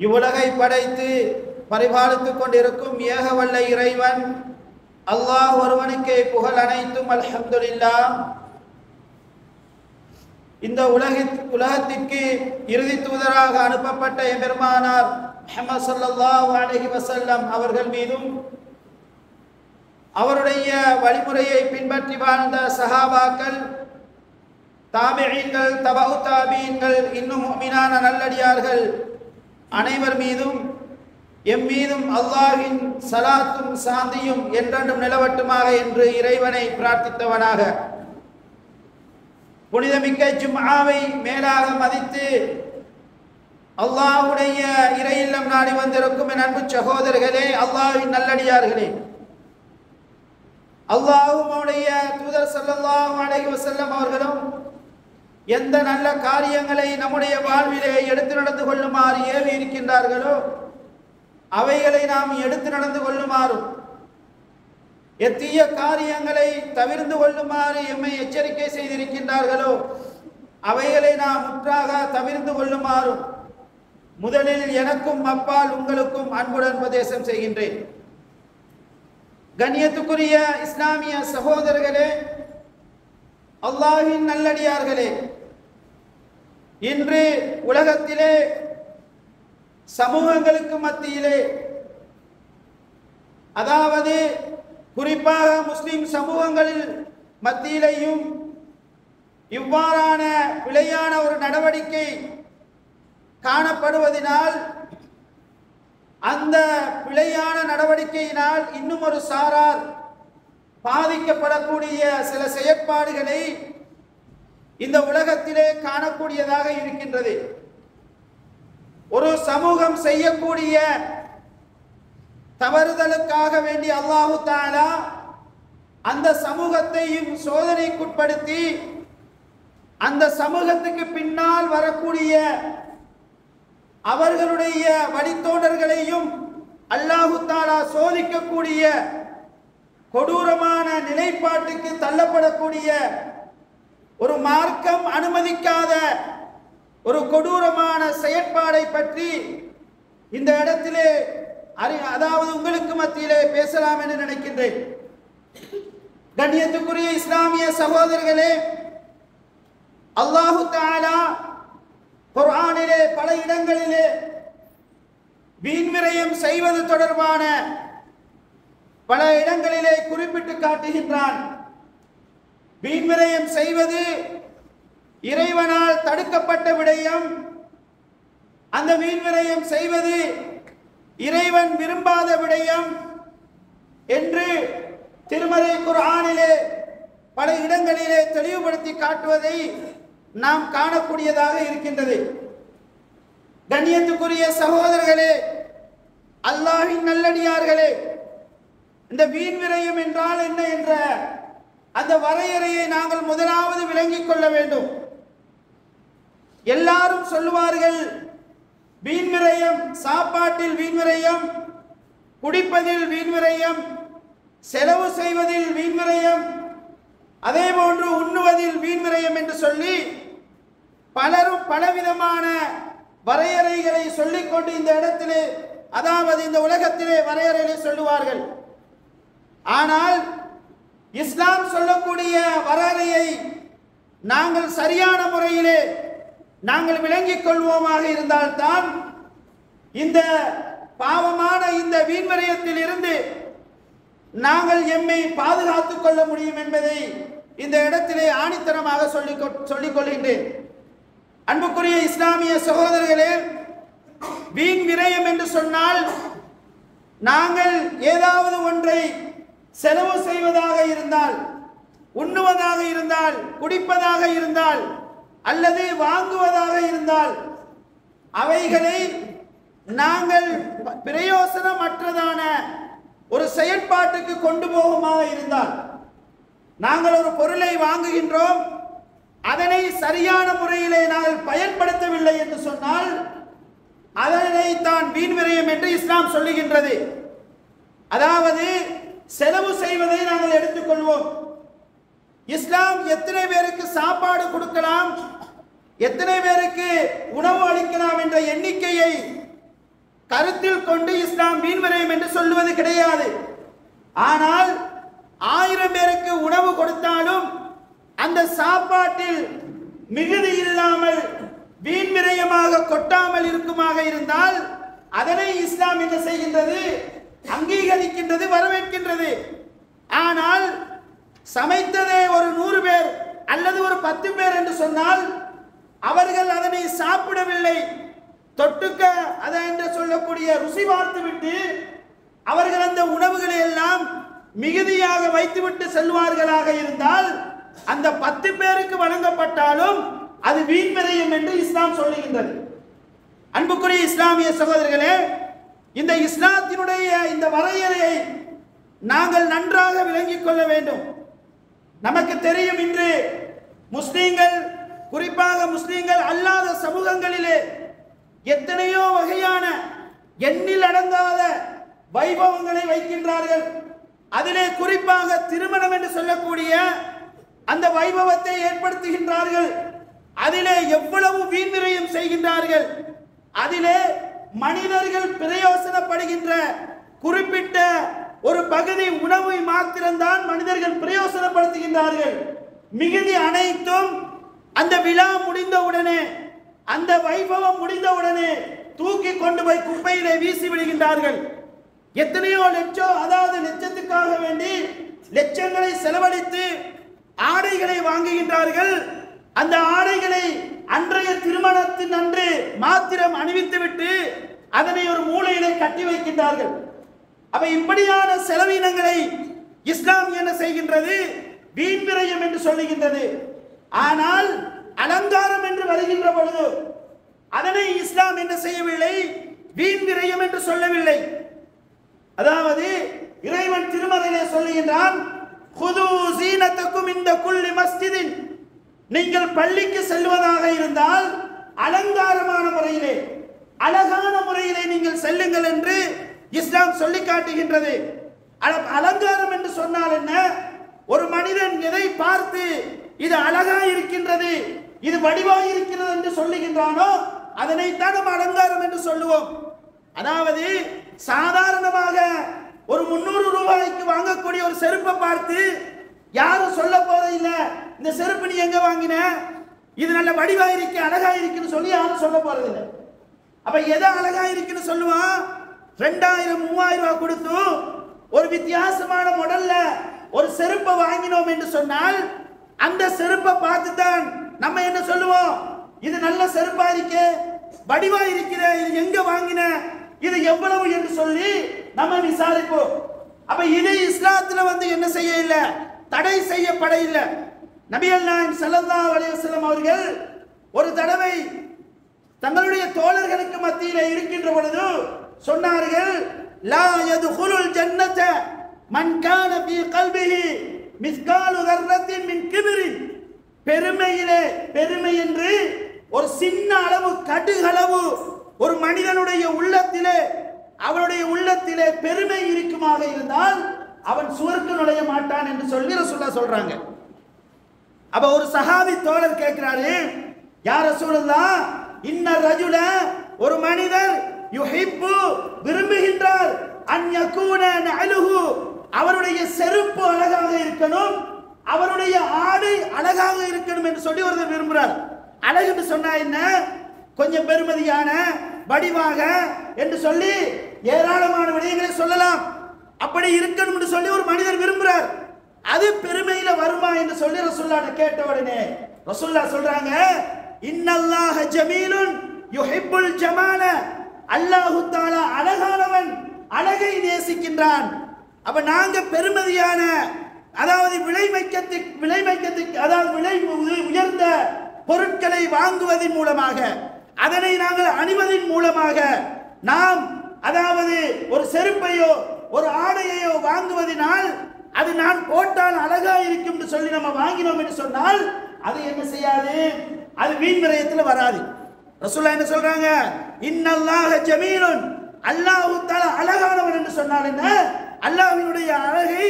இவ்வுலகை படைத்து பரிபாலித்துக் கொண்டிருக்கும் ஏகவல்ல இறைவன் அல்லாஹ் ஒருவனுக்கே புகழ் அனைத்தும். அல்ஹம்துலில்லாஹ். இந்த உலகத்திற்கு இறுதி தூதராக அனுப்பப்பட்ட எம்பெருமானார் முஹம்மது ஸல்லல்லாஹு அலைஹி வஸல்லம் அவர்கள் மீதும் அவருடைய வழிமுறையை பின்பற்றி வாழ்ந்த சஹாபாக்கள், தாபிஈன்கள், தபஉ தாபிஈன்கள், இன்னும் முஃமினான நல்லடியார்கள் அனைவர் மீதும் எம் மீதும் அல்லாஹ்வின் ஸலாத்தும் சாந்தியும் என்றென்றும் நிலவட்டுமாக என்று இறைவனை பிரார்த்தித்தவனாக புனிதமிக்க ஜும்ஆவை மேலாக மதித்து அல்லாஹ்வுடைய இறை இல்லம் நாடி வந்திருக்கும் என் அன்பு சகோதரர்களே, அல்லாஹ்வின் நல்லடியார்களே, அல்லாஹ்வும் அவருடைய தூதர் ஸல்லல்லாஹு அலைஹி வஸல்லம் அவர்களும் எந்த நல்ல காரியங்களை நம்முடைய வாழ்விலே எடுத்து நடந்து கொள்ளுமாறு ஏவி இருக்கின்றார்களோ அவைகளை நாம் எடுத்து நடந்து கொள்ளுமாறும், எத்தீய காரியங்களை தவிர்த்து கொள்ளுமாறு எம்மை எச்சரிக்கை செய்திருக்கின்றார்களோ அவைகளை நாம் முற்றாக தவிர்த்து கொள்ளுமாறும் முதலில் எனக்கும் அப்பால் உங்களுக்கும் அன்புடன் உபதேசம் செய்கின்றேன். கண்ணியத்துக்குரிய இஸ்லாமிய சகோதரர்களே, அல்லாஹ்வின் நல்லடியார்களே, இன்று உலகத்திலே சமூகங்களுக்கு மத்தியிலே, அதாவது குறிப்பாக முஸ்லிம் சமூகங்களில் மத்தியிலேயும் இவ்வாறான பிழையான ஒரு நடவடிக்கை காணப்படுவதனால், அந்த பிழையான நடவடிக்கையினால் இன்னும் ஒரு சாரார் பாதிக்கப்படக்கூடிய சில செயற்பாடுகளை இந்த உலகத்திலே காணக்கூடியதாக இருக்கின்றது. ஒரு சமூகம் செய்யக்கூடிய தவறுதலுக்காக வேண்டி அல்லாஹு தஆலா அந்த சமூகத்தையும் சோதனைக்குட்படுத்தி அந்த சமூகத்துக்கு பின்னால் வரக்கூடிய அவர்களுடைய வழித்தோன்றல்களையும் அல்லாஹு தஆலா சோதிக்கக்கூடிய கொடூரமான நிலைப்பாட்டுக்கு தள்ளப்படக்கூடிய ஒரு மார்க்கம் அனுமதிக்காத ஒரு கொடூரமான செயற்பாடை பற்றி இந்த இடத்திலே அதாவது உங்களுக்கு மத்தியிலே பேசலாம் என்று நினைக்கின்றேன். கண்ணியத்துக்குரிய இஸ்லாமிய சகோதரர்களே, அல்லாஹு தஆலா குர்ஆனிலே பல இடங்களிலே வீண்விரயம் செய்வது தொடர்பான பல இடங்களிலே குறிப்பிட்டு காட்டுகின்றான். வீண்விரயம் செய்வது இறைவனால் தடுக்கப்பட்ட விடயம். அந்த வீண்விரயம் செய்வது இறைவன் விரும்பாத விடயம் என்று திருமறை குர்ஆனிலே பல இடங்களிலே தெளிவுபடுத்தி காட்டுவதை நாம் காணக்கூடியதாக இருக்கின்றது. கண்ணியத்துக்குரிய சகோதரர்களே, அல்லாஹ்வின் நல்லடியார்களே, இந்த வீண்விரயம் என்றால் என்ன என்ற அந்த வரையறையை நாங்கள் முதலாவது விளங்கிக் கொள்ள வேண்டும். எல்லாரும் சொல்லுவார்கள், வீண்விரயம், சாப்பாட்டில் வீண்விரயம், குடிப்பதில் வீண்விரயம், செலவு செய்வதில் வீண்விரயம், அதே போன்று உண்ணுவதில் வீண்விரயம் என்று சொல்லி பலரும் பலவிதமான வரையறைகளை சொல்லிக்கொண்டு இந்த இடத்திலே, அதாவது இந்த உலகத்திலே வரையறைகளை சொல்லுவார்கள். ஆனால் இஸ்லாம் சொல்லக்கூடிய வரையறையை நாங்கள் சரியான முறையிலே நாங்கள் விளங்கிக் கொள்வோமாக இருந்தால்தான் இந்த பாவமான இந்த வீண்விரயத்தில் இருந்து நாங்கள் எம்மை பாதுகாத்துக் கொள்ள முடியும் என்பதை இந்த இடத்திலே ஆணித்தரமாக சொல்லிக் கொள்கின்றேன். அன்புக்குரிய இஸ்லாமிய சகோதரர்களே, வீண் விரயம் என்று சொன்னால் நாங்கள் ஏதாவது ஒன்றை செலவு செய்வதாக இருந்தால், உண்ணுவதாக இருந்தால், குடிப்பதாக இருந்தால், அல்லது வாங்குவதாக இருந்தால், அவைகளை நாங்கள் பிரயோசனமற்றதான ஒரு செயற்பாட்டுக்கு கொண்டு போகுமாக இருந்தால், நாங்கள் ஒரு பொருளை வாங்குகின்றோம், அதனை சரியான முறையிலே நாங்கள் பயன்படுத்தவில்லை என்று சொன்னால் அதனை தான் வீண் விரயம் என்று இஸ்லாம் சொல்லுகின்றது. அதாவது செலவு செய்வதை நாங்கள் எடுத்துக்கொள்வோம். இஸ்லாம் எத்தனை பேருக்கு சாப்பாடு கொடுக்கலாம், எத்தனை பேருக்கு உணவு அளிக்கலாம் என்ற எண்ணிக்கையை கருத்தில் கொண்டு இஸ்லாம் வீண் விரயம் என்று சொல்லுவது கிடையாது. ஆனால் 1000 பேருக்கு உணவு கொடுத்தாலும் அந்த சாப்பாட்டில் மிகுதி இல்லாமல் வீண் விரயமாக கொட்டாமல் இருக்குமாக இருந்தால் அதனை இஸ்லாம் என்ன செய்கின்றது? அங்கீகரிக்கின்றது, வரவேற்கின்றது. ஆனால் சமைத்ததே ஒரு 100 பேர் அல்லது ஒரு 10 பேர் என்று சொன்னால் அவர்கள் அதனை சாப்பிடவில்லை, தொட்டுக்க அதை என்று சொல்லக்கூடிய ருசி பார்த்து விட்டு அவர்கள் அந்த உணவுகளை எல்லாம் மிகுதியாக வைத்துவிட்டு செல்வார்களாக இருந்தால் அந்த 10 பேருக்கு வழங்கப்பட்டாலும் அது வீண் விரயம் என்று இஸ்லாம் சொல்லுகின்றது. அன்புக்குரிய இஸ்லாமிய சகோதரர்களே, இந்த இஸ்லாத்தினுடைய இந்த வரையறையை நாங்கள் நன்றாக விளங்கிக் கொள்ள வேண்டும். நமக்கு தெரியும், இன்று முஸ்லீம்கள், குறிப்பாக முஸ்லீம்கள் அல்லாத சமூகங்களிலே எத்தனையோ வகையான எண்ணில் அடங்காத வைபவங்களை வைக்கின்றார்கள். அதிலே குறிப்பாக திருமணம் என்று சொல்லக்கூடிய அந்த வைபவத்தை ஏற்படுத்துகின்றார்கள். அதிலே எவ்வளவு வீண் விரயம் செய்கின்றார்கள். அதிலே மனிதர்கள் பிரயோசனப்படுகின்ற குறிப்பிட்ட ஒரு பகுதி உணவை மாத்திரம்தான் மனிதர்கள் பிரயோசனப்படுத்துகின்றார்கள். மிகுதி அனைத்தும் அந்த விழா முடிந்தவுடனே, அந்த வைபவம் முடிந்தவுடனே தூக்கி கொண்டு போய் குப்பையிலே வீசி விடுகின்றார்கள். எத்தனையோ லட்சம், அதாவது லட்சத்துக்காக வேண்டி லட்சங்களை செலவழித்து ஆடைகளை வாங்குகின்றார்கள். அந்த ஆடைகளை அன்றைய திருமணத்தின் அன்று மாத்திரம் அணிவித்துவிட்டு அதனை ஒரு மூலையிலே கட்டி வைக்கின்றார்கள். அப்ப இப்படியான செலவினங்களை இஸ்லாம் என்ன செய்கின்றது? வீண் விரயம் என்று சொல்லுகின்றது. ஆனால் அலங்காரம் என்று வருகின்ற பொழுது அதனை இஸ்லாம் என்ன செய்யவில்லை? வீண் விரயம் என்று சொல்லவில்லை. அதாவது இறைவன் திருமறையிலே சொல்லுகின்றான், குது ஸீனத்தக்கும் இந்த குல்லி மஸ்ஜிதின், நீங்கள் பள்ளிக்கு செல்வதாக இருந்தால் அலங்காரமான முறையிலே, அழகான முறையிலே நீங்கள் செல்லுங்கள் என்று இஸ்லாம் சொல்லி காட்டுகின்றது. அலங்காரம் என்று சொன்னால் என்ன? ஒரு மனிதன் எதை பார்த்து இது அழகா இருக்கின்றது, இது வடிவாக இருக்கிறது என்று சொல்லுகின்றானோ அதனைத்தான் நம்ம அலங்காரம் என்று சொல்லுவோம். அதாவது சாதாரணமாக ஒரு 300 ரூபாய்க்கு வாங்கக்கூடிய ஒரு செருப்பை பார்த்து யாரும் சொல்ல போறதில்லை, இந்த செருப்பு நீ எங்க வாங்கின, இது நல்ல வடிவா இருக்கு, அழகா இருக்குன்னு சொல்லி யாரும் சொல்ல போறதில்லை. அப்ப எதை அழகா இருக்குன்னு சொல்லுவான்? 2000 3000 ரூபாய் கொடுத்து ஒரு வித்தியாசமான மாடல்ல ஒரு செருப்பை வாங்கினோம் என்று சொன்னால் அந்த செருப்பை பார்த்து தான் நம்ம என்ன சொல்லுவோம்? இது நல்ல செருப்பா இருக்கே, வடிவா இருக்கிற, இது எங்க வாங்கின, இது எவ்வளவு என்று சொல்லி நம்ம விசாரிப்போம். அப்ப இது இஸ்லாத்துல என்ன செய்ய இல்ல, தடை செய்யப்பட இல்லை. நபிகள் நாயகம் ஸல்லல்லாஹு அலைஹி வஸல்லம் அவர்கள் ஒரு தடவை தங்களுடைய தோழர்களுக்கு மத்தியிலே இருக்கின்ற பொழுது சொன்னார்கள், லா யதுகுலுல் ஜன்னத மன் கான ஃபீ கல்பிஹி மிஸ்காலு தர்ரத்தின் மின் கிப்ரின். பெருமையிலே, பெருமை என்று ஒரு சின்ன அளவு, கடுகளவு ஒரு மனிதனுடைய உள்ளத்திலே, அவனுடைய உள்ளத்திலே பெருமை இருக்குமாக இருந்தால் அவன் சுவர்க்கு நுழைய மாட்டான் என்று சொல்லி ரசூலுல்லாஹ் சொல்றாங்க. அப்ப ஒரு சஹாபி தோழர் கேட்கிறாரு, யா ரசூலுல்லாஹ், இன்ன ரஜுல, ஒரு மனிதர், யுஹிப்பு, விரும்புகின்றார், அன் யகூன நஅலுஹு, அவருடைய செருப்பு அழகாக இருக்கணும், அவருடைய ஆடை அழகாக இருக்கணும் என்று சொல்லி ஒருத்தர் விரும்புகிறார். அழகுன்னு சொன்னா என்ன? கொஞ்சம் பெருமதியான, வடிவாக என்று சொல்லி ஏராளமான விடயங்களை சொல்லலாம். அப்படி இருக்கணும் என்று சொல்லி ஒரு மனிதர் விரும்புகிறார். அது பெருமையில வருமா என்று சொல்லி ரசூலுல்லாஹ் கேட்ட உடனே ரசூலுல்லாஹ் சொல்றாங்க, இன்னல்லாஹ ஜமீலுன் யுஹிப்புல் ஜமால, அல்லாஹ் தஆலா அழகானவன், அழகை நேசிக்கின்றான். அப்ப நாங்க பெருமதியான, அதாவது விலை வைக்கத்துக்கு அதாவது விலை உயர்ந்த பொருட்களை வாங்குவதன் மூலமாக, அதனை நாங்கள் அணிவதன் மூலமாக நாம், அதாவது ஒரு செருப்பையோ ஒரு ஆடையையோ வாங்குவதனால் அது நான் போட்டால் அழகா இருக்கும் என்று சொல்லி நம்ம வாங்கினோம் என்று சொன்னால் அது என்ன செய்யாது? அது வீண் விரயத்தில் வராது. ரசூலுல்லாஹ் என்ன சொல்றாங்க? இன்னல்லாஹ ஜமீலுன், அல்லாஹ் தஆலா அழகானவன் என்று சொன்னால் என்ன? அல்லாஹ்வினுடைய அழகை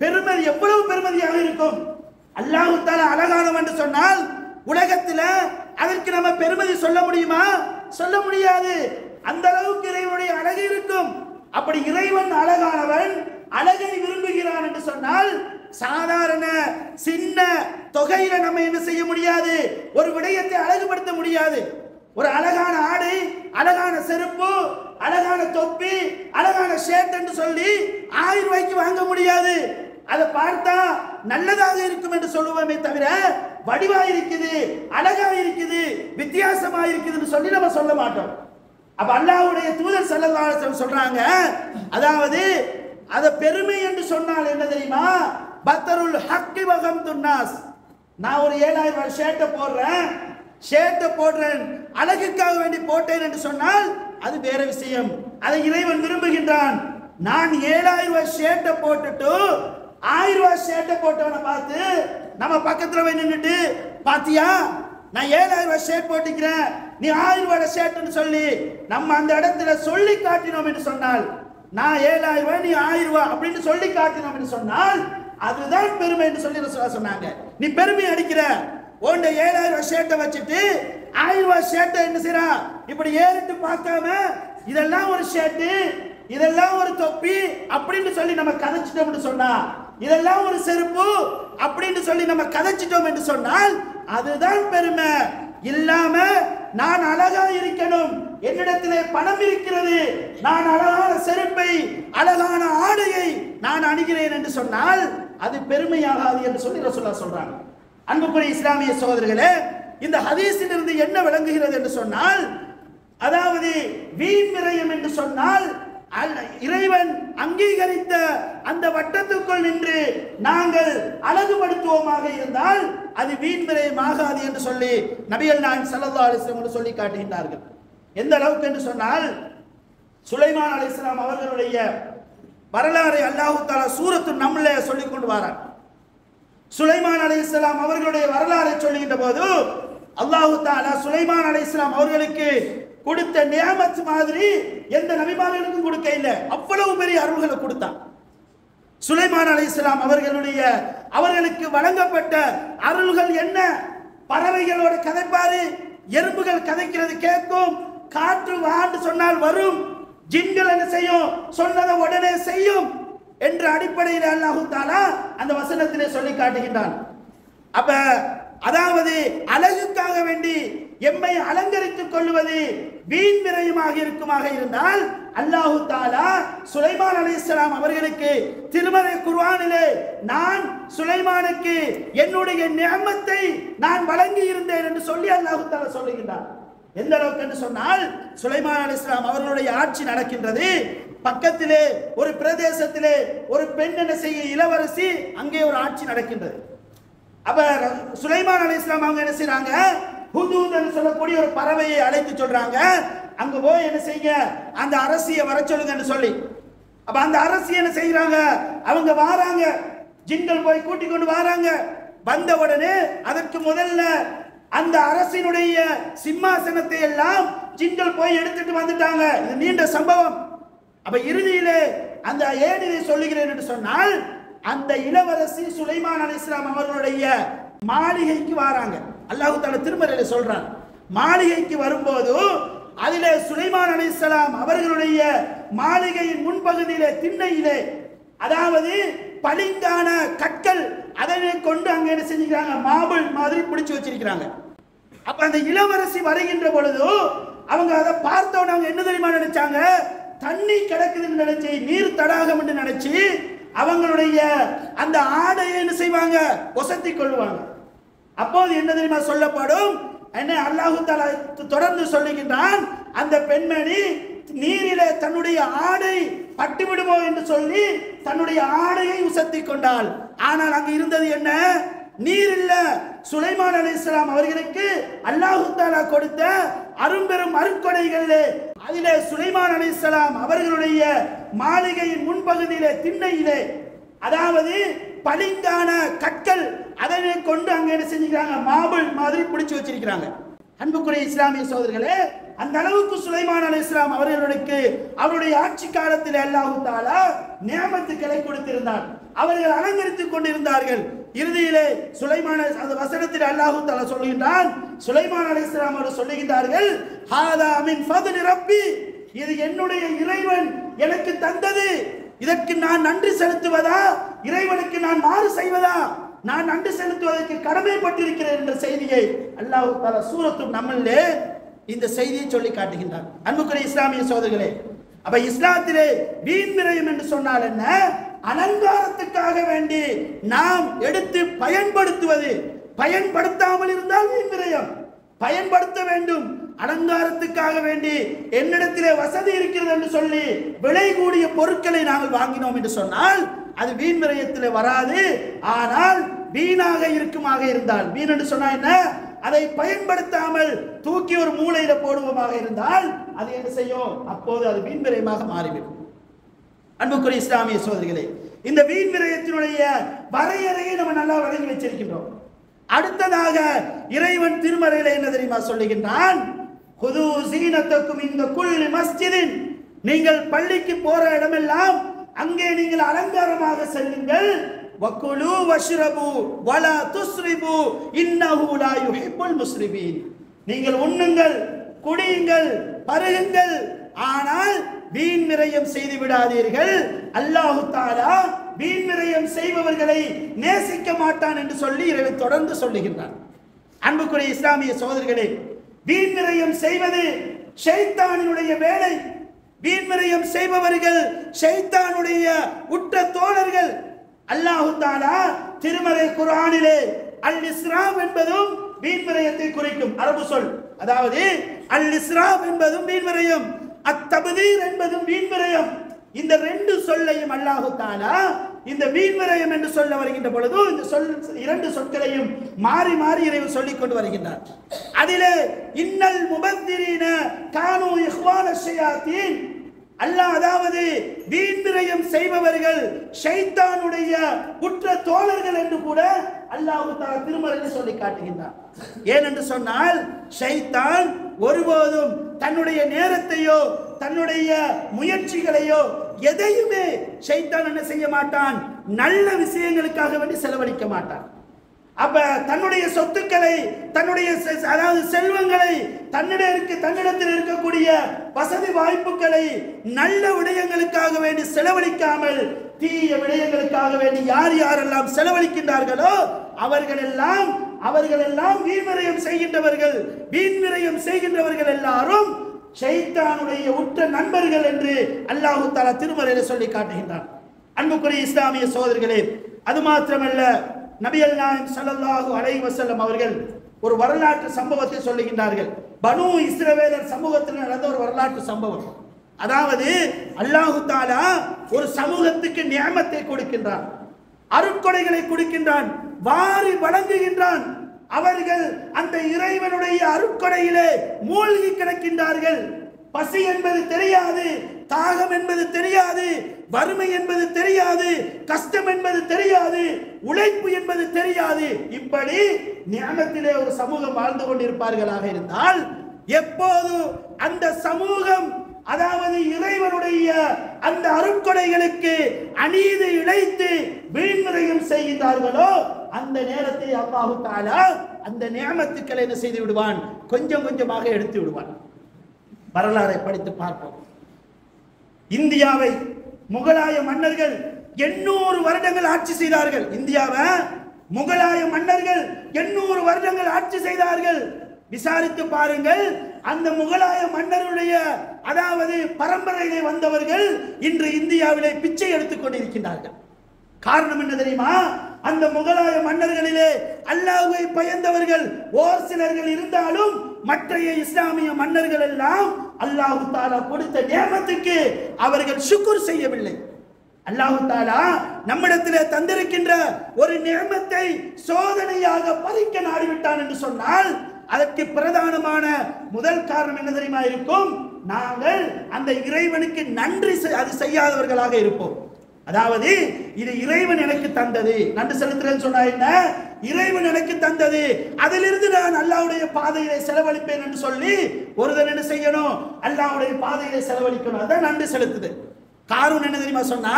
பெருமதி எவ்வளவு பெருமதியாக இருக்கும். அல்லாஹ் தஆலா அழகானவன் என்று சொன்னால் உலகத்தில் அதற்கு நம்ம பெருமதி சொல்ல முடியுமா? சொல்ல முடியாது. அந்த அளவுக்கு இறைவனுடைய அப்படி இறைவன் அழகானவன், அழகை விரும்புகிறான் என்று சொன்னால் சாதாரண சின்ன தொகையில நம்ம என்ன செய்ய முடியாது, ஒரு விடயத்தை அழகுபடுத்த முடியாது. ஒரு அழகான ஆடை, அழகான செருப்பு, அழகான தொப்பி, அழகான ஷர்ட் என்று சொல்லி 1000 ரூபாய்க்கு வாங்க முடியாது. அதை பார்த்தா நல்லதாக இருக்கும் என்று சொல்லுவோமே தவிர வடிவா இருக்குது, அழகா இருக்குது, வித்தியாசமா இருக்குதுன்னு சொல்லி நம்ம சொல்ல மாட்டோம். அப்ப அல்லாஹ்வுடைய தூதர் ஸல்லல்லாஹு அலைஹி வஸல்லம் சொல்றாங்க, அதாவது அத பெருமை என்று சொன்னால் என்ன தெரியுமா, பத்தருல் ஹக்கி வகம்துன் நாஸ். நான் ஒரு 7000 ரூபாய் ஷர்ட்டை போடுறேன் அழகுக்காக வேண்டி போட்டேன் என்று சொன்னால் அது வேற விஷயம். அதை இறைவன் விரும்புகின்றான். நான் 7000 ரூபாய் ஷர்ட்டை போட்டுட்டு 1000 ரூபாய் ஷர்ட்டை போட்டவனை பார்த்து நம்ம பக்கத்துல போய் நின்றுட்டு, பாத்தியா நான் 7000 ரூபாய் ஷர்ட் போட்டுக்கிறேன், நீ 1000 ரூபாய் ஷர்ட்னு சொல்லி நம்ம அந்த இடத்துல சொல்லி காட்டினோம் என்று சொன்னால், நான் 7000 ரூபாய் நீ 1000 ரூபாய் அப்படின்னு சொல்லி காட்டினோம் என்று சொன்னால் அதுதான் பெருமை என்று சொல்லி சொன்னாங்க. நீ பெருமை அடிக்கிற, உன்ட 7000 ரூபாய் ஷர்ட்டை வச்சுட்டு 1000 ரூபாய் ஷர்ட்டை என்ன செய்யறா இப்படி ஏறிட்டு பார்க்காம இதெல்லாம் ஒரு ஷர்ட், இதெல்லாம் ஒரு தொப்பி அப்படின்னு சொல்லி நம்ம கதைச்சிட்டோம் என்று சொன்னா, இதெல்லாம் ஒரு செருப்பு அப்படின்னு சொல்லி நம்ம கதைச்சிட்டோம் என்று சொன்னால் அதுதான் பெருமை. இல்லாம நான் அழகா இருக்கணும், என்னிடத்திலே பணம் இருக்கிறது, நான் அழகான செருப்பை அழகான ஆடையை நான் அணிகிறேன் என்று சொன்னால் அது பெருமையாகாது என்று சொல்லி ரசூலுல்லாஹ் சொல்றாங்க. அன்புக்குரிய இஸ்லாமிய சகோதரர்களே, இந்த ஹதீஸில் இருந்து என்ன விளங்குகிறது என்று சொன்னால், அதாவது வீண் விரயம் என்று சொன்னால் இறைவன் அங்கீகரித்த அந்த வட்டத்துக்குள் நின்று நாங்கள் அழகுபடுத்துவோமாக இருந்தால் அது வீண் விரயம் ஆகாது என்று சொல்லி நபிகள் நாயகம் ஸல்லல்லாஹு அலைஹி வஸல்லம் சொல்லி காட்டுகின்றார்கள். எந்த அளவுக்கு என்று சொன்னால், சுலைமான் அலைஹிஸ்ஸலாம் அவர்களுடைய வரலாறை அல்லாஹ் தஆலா சூரத்து நம்ல சொல்லிக் கொண்டு வரார். சுலைமான் அலைஹிஸ்ஸலாம் அவர்களுடைய வரலாறை சொல்லுகின்ற போது அல்லாஹ் தஆலா சுலைமான் அலைஹிஸ்ஸலாம் அவர்களுக்கு கொடுத்த நியாமத் மாதிரி எந்த நபிமார்களுக்கும் கொடுக்க இல்லை. அவ்வளவு பெரிய அருள்களை கொடுத்தான். சுலைமான் அலைஹிஸ்ஸலாம் அவர்களுக்கு வழங்கப்பட்ட அருள்கள் என்ன? பறவைகளோட கதைப்பாரு, எறும்புகள் கதைக்கிறது கேட்கும், காற்று வான்னு சொன்னால் வரும், ஜின்கள் என்ன செய்யும், சொன்னதை உடனே செய்யும் என்ற அடிப்படையில் அல்லாஹ் தஆலா அந்த வசனத்திலே சொல்லி காட்டுகின்றான். அப்ப அதாவது அழகுக்காக வேண்டி எம்மை அலங்கரித்துக் கொள்வது வீண் விரயமாக இருக்குமாக இருந்தால் அல்லாஹ் தஆலா சுலைமான் அலைஹிஸ்ஸலாம் அவர்களுக்கு திருமறை குர்ஆனிலே நான் சுலைமானுக்கு என்னுடைய நிஅமத்தை நான் வழங்கி இருந்தேன் என்று சொல்லி அல்லாஹ் தஆலா சொல்லுகின்றார். எந்த அளவுக்கு என்று சொன்னால், சுலைமான் அலைஹிஸ்ஸலாம் அவர்களுடைய ஆட்சி நடக்கின்றது. பக்கத்திலே ஒரு பிரதேசத்திலே ஒரு பெண் என்ன செய்ய, இளவரசி, அங்கே ஒரு ஆட்சி நடக்கின்றது. அப்ப சுலைமான் அலைஹிஸ்ஸலாம் அவங்க என்ன செய்றாங்க, ஹுதூத் என்று சொல்லக்கூடிய ஒரு பறவையை அழைத்து சொல்றாங்க, அங்க போய் என்ன செய்ய, அந்த அரசியை வர சொல்லுங்கன்னு சொல்லி. அப்ப அந்த அரசி என்ன செய்யறாங்க, அவங்க வாராங்க, ஜின்கள் போய் கூட்டிக் கொண்டு வராங்க. வந்த உடனே அதற்கு முதல்ல அந்த அரசினுடைய சிம்மாசனத்தை எல்லாம் ஜின்கள் போய் எடுத்துட்டு வந்துட்டாங்க. இது நீண்ட சம்பவம். அப்ப இறுதியிலே அந்த ஏனிதை சொல்லுகிறேன் என்று சொன்னால், அந்த இளவரசி சுலைமான் அலைஹிஸ்ஸலாம் அவர்களுடைய மாளிகைக்கு வராங்க. அல்லாஹ் தஆலா திருமறையில சொல்றான். மாளிகைக்கு வரும்போது அதிலே சுலைமான் அலைஹிஸ்ஸலாம் அவர்களுடைய மாளிகையின் முன்பகுதியிலே திண்ணையிலே அதாவது பளிங்கான கற்கள் அதனை கொண்டு அங்க என்ன செஞ்சிருக்காங்க, மாபிள் மாதிரி பிடிச்சு வச்சிருக்கிறாங்க. அப்ப அந்த இளவரசி வருகின்ற பொழுது அவங்க அதை பார்த்தோன்னு அவங்க என்ன தெரியுமா நினைச்சாங்க, தண்ணி கிடக்குதுன்னு நினைச்சு, நீர் தடாகம் என்று நினைச்சு அவங்களுடைய அந்த ஆடையை என்ன செய்வாங்க, ஒசத்தி கொள்வாங்க. அப்போது என்ன தெரியுமா சொல்லப்படும், என்ன அல்லாஹ் தஆலா தொடர்ந்து சொல்லுகின்றான், அந்த பெண்மணி நீரிலே தன்னுடைய ஆடை பட்டு விடுமோ என்று சொல்லி தன்னுடைய ஆடையை உசத்தி கொண்டாள். ஆனால் அங்கு இருந்தது என்ன, நீர் இல்ல. சுலைமான் அலைஹிஸ்ஸலாம் அவர்களுக்கு அல்லாஹ் தஆலா கொடுத்த அரும்பெரும் அருட்கொடைகளிலே அதிலே சுலைமான் அலைஹிஸ்ஸலாம் அவர்களுடைய மாளிகையின் முன்பகுதியிலே திண்ணையிலே அதாவது பளிங்கான கற்கள் அதனை கொண்டு அங்க என்ன செஞ்சிருக்காங்க, மாபிள் மாதிரி பிடிச்சு வச்சிருக்கிறாங்க. அன்புக்குரிய இஸ்லாமிய சகோதரர்களே, அந்த அளவுக்கு சுலைமான் அலைஹிஸ்ஸலாம் அவர்களுக்கு அவருடைய ஆட்சி காலத்தில் அல்லாஹ் தஆலா நியமத்துக்களை கொடுத்திருந்தார். அவர்கள் அலங்கரித்துக் கொண்டிருந்தார்கள். இறுதியிலே சுலைமான் அந்த வசனத்தில் அல்லாஹ் தஆலா சொல்கின்றான், சுலைமான் அலைஹிஸ்ஸலாம் அவர்கள் சொல்லுகின்றார்கள், ஹாதா மின் ஃபத்லி ரப்பி, இது என்னுடைய இறைவன் எனக்கு தந்தது, இதற்கு நான் நன்றி செலுத்துவதா, இறைவனுக்கு நான் மாறு செய்வதா, நான் நன்றி செலுத்துவதற்கு கடமைப்பட்டிருக்கிறேன் என்ற செய்தியை அல்லாஹ் தஆலா சூரத்து நம்மளே இந்த செய்தியை சொல்லி காட்டுகின்றார். அன்புக்குரிய இஸ்லாமிய சகோதரர்களே, அப்ப இஸ்லாத்திலே வீண் விரயம் என்று சொன்னால் என்ன? அலங்காரத்துக்காக வேண்டி நாம் எடுத்து பயன்படுத்துவது. பயன்படுத்தாமல் இருந்தால் வீண் விரயம். பயன்படுத்த வேண்டும். அலங்காரத்துக்காக வேண்டி என்னிடத்திலே வசதி இருக்கிறது என்று சொல்லி விலை கூடிய பொருட்களை நாங்கள் வாங்கினோம் என்று சொன்னால் அது வீண் விரயத்திலே வராது. ஆனால் வீணாக இருக்குமாக இருந்தால், வீண் என்று சொன்னா என்ன? அதை பயன்படுத்தாமல் தூக்கி ஒரு மூலையில போடுவோமாக இருந்தால் அது என்ன செய்யும்? அப்போது அது வீண் விரயமாக மாறிவிடும். அன்புக்குரிய இஸ்லாமிய சகோதரர்களே, இந்த வீண் விரயத்தினுடைய வரையறையை நம்ம நல்லா வழங்கி வச்சிருக்கின்றோம். அடுத்ததாக இறைவன் திருமறையில என்ன தெரியுமா சொல்லுகின்றான்? குது ஸீனத்தக்கும் இந்த குல்லி மஸ்ஜிதின், நீங்கள் பள்ளிக்கு போற இடமெல்லாம் அங்கே நீங்கள் அலங்காரமாக செல்லுங்கள். வக்குலு வஷ்ரபு வலா துஸ்ரிபு இன்னஹு லா யுஹிப்புல் முஸ்ரிபீன், நீங்கள் உண்ணுங்கள், குடியுங்கள், பருகுங்கள், ஆனால் வீண் விரயம் செய்து விடாதீர்கள். அல்லாஹ் தஆலா வீண் விரயம் செய்பவர்களை நேசிக்க மாட்டான் என்று சொல்லி இறைவன் தொடர்ந்து சொல்லுகின்றான். அன்புக்குரிய இஸ்லாமிய சகோதரர்களே, வீண் விரயம் செய்வது ஷைத்தானினுடைய வேலை. வீண் விரயம் செய்பவர்கள் ஷைத்தானுடைய உற்ற தோழர்கள். அல்லாஹ் தஆலா திருமறை குர்ஆனிலே அல் இஸ்ராப் என்பதும் வீண் விரயத்தை குறிக்கும் அரபு சொல். அதாவது அல் இஸ்ராப் என்பதும் வீண் விரயம், அத்தபதீர் என்பதும் வீண் விரயம். இந்த ரெண்டு சொல்லையும் அல்லாஹ் தஆலா இந்த வீண் விரயம் என்று சொல்ல வருகின்ற பொழுது இந்த இரண்டு சொற்களையும் மாறி மாறி இறைவன் சொல்லிக் கொண்டு வருகின்றார். அதிலே இன்னல் முபத்திரீன கானூ இஹ்வான ஷயாத்தீன், அல்லாஹ் அதாவது வீண் விரயம் செய்பவர்கள் ஷைத்தானுடைய உற்ற தோழர்கள் என்று கூட அல்லாஹ் தஆலா திருமறையில் சொல்லி காட்டுகின்றார். ஏனென்று சொன்னால் ஷைத்தான் ஒருபோதும் தன்னுடைய நேரத்தையோ தன்னுடைய முயற்சிகளையோ எதையுமே ஷைத்தான் என்ன செய்ய மாட்டான்? நல்ல விஷயங்களுக்காக வேண்டி செலவழிக்க மாட்டான். அப்ப தன்னுடைய சொத்துக்களை, தன்னுடைய அதாவது செல்வங்களை, தன்னிடத்தில் இருக்கக்கூடிய வசதி வாய்ப்புகளை நல்ல விடயங்களுக்காக வேண்டி செலவழிக்காமல் தீய விடயங்களுக்காக வேண்டி யார் யாரெல்லாம் செலவழிக்கின்றார்களோ அவர்கள் எல்லாம் வீண் விரயம் செய்கின்றவர்கள். வீண் விரயம் செய்கின்றவர்கள் எல்லாரும் ஷைத்தானுடைய உற்ற நண்பர்கள் என்று அல்லாஹ் தஆலா திருமறையில் சொல்லி காட்டுகின்றான். அன்புக்குரிய இஸ்லாமிய சகோதரர்களே, அது மாத்திரமல்ல, நபிகள் நாயகம் ஸல்லல்லாஹு அலைஹி வஸல்லம் அவர்கள் ஒரு வரலாற்று சம்பவத்தை சொல்லுகின்றார்கள். பனு இஸ்ரவேலர் சமூகத்தில் நடந்த ஒரு வரலாற்று சம்பவம். அதாவது அல்லாஹ் தஆலா ஒரு சமூகத்துக்கு நியமத்தை கொடுக்கின்றான், அருட்கொடைகளை கொடுக்கின்றான், வாரி வழங்குகின்றான். அவர்கள் அந்த இறைவனுடைய அருட்கொடையிலே மூழ்கி கிடக்கின்றார்கள். பசி என்பது தெரியாது, தாகம் என்பது தெரியாது, வறுமை என்பது தெரியாது, கஷ்டம் என்பது தெரியாது, உழைப்பு என்பது தெரியாது. இப்படி நியமத்திலே ஒரு சமூகம் வாழ்ந்து கொண்டிருப்பார்களாக இருந்தால் எப்போது அந்த சமூகம் அதாவது இறைவனுடைய அந்த அருட்கொடைகளுக்கு அநீதி இழைத்து வீண்விரயம் செய்கின்றார்களோ அந்த நேரத்தை அல்லாஹ் தஆலா அந்த நியமத்துக்களை என்ன செய்து விடுவான்? கொஞ்சம் கொஞ்சமாக எடுத்து விடுவான். வரலாறை படித்து பார்ப்போம். இந்தியாவை முகலாய மன்னர்கள் 800 வருடங்கள் ஆட்சி செய்தார்கள். இந்தியாவை முகலாய மன்னர்கள் 800 வருடங்கள் ஆட்சி செய்தார்கள். விசாரித்து பாருங்கள், அந்த முகலாய மன்னருடைய அதாவது பரம்பரையிலே வந்தவர்கள் இன்று இந்தியாவிலே பிச்சை எடுத்துக் கொண்டிருக்கின்றார்கள். காரணம் என்ன தெரியுமா? அந்த முகலாய மன்னர்களிலே அல்லாஹ்வை பயந்தவர்கள் ஓர் சிலர்கள் இருந்தாலும் மற்றைய இஸ்லாமிய மன்னர்கள் எல்லாம் அல்லாஹ் தஆலா கொடுத்த நியமத்துக்கு அவர்கள் ஷுக்ர் செய்யவில்லை. அல்லாஹ் தஆலா நம்மிடத்திலே தந்திருக்கின்ற ஒரு நியமத்தை சோதனையாக பறிக்க நாடிவிட்டான் என்று சொன்னால் அதற்கு பிரதானமான முதல் காரணம் என்ன தெரியுமா இருக்கும்? நாங்கள் அந்த இறைவனுக்கு நன்றி அது செய்யாதவர்களாக இருப்போம். அதாவது இது இறைவன் எனக்கு தந்தது, நன்றி செலுத்துறேன்னு சொன்னா என்ன? இறைவன் எனக்கு தந்தது, அதிலிருந்து நான் அல்லாஹ்வுடைய பாதையிலே செலவழிப்பேன் என்று சொல்லி ஒருவன் என்ன செய்யணும்? அல்லாஹ்வுடைய பாதையிலே செலவழிக்கணும். அதான் நன்றி செலுத்துது. காரூன் என்ன தெரியுமா சொன்னா?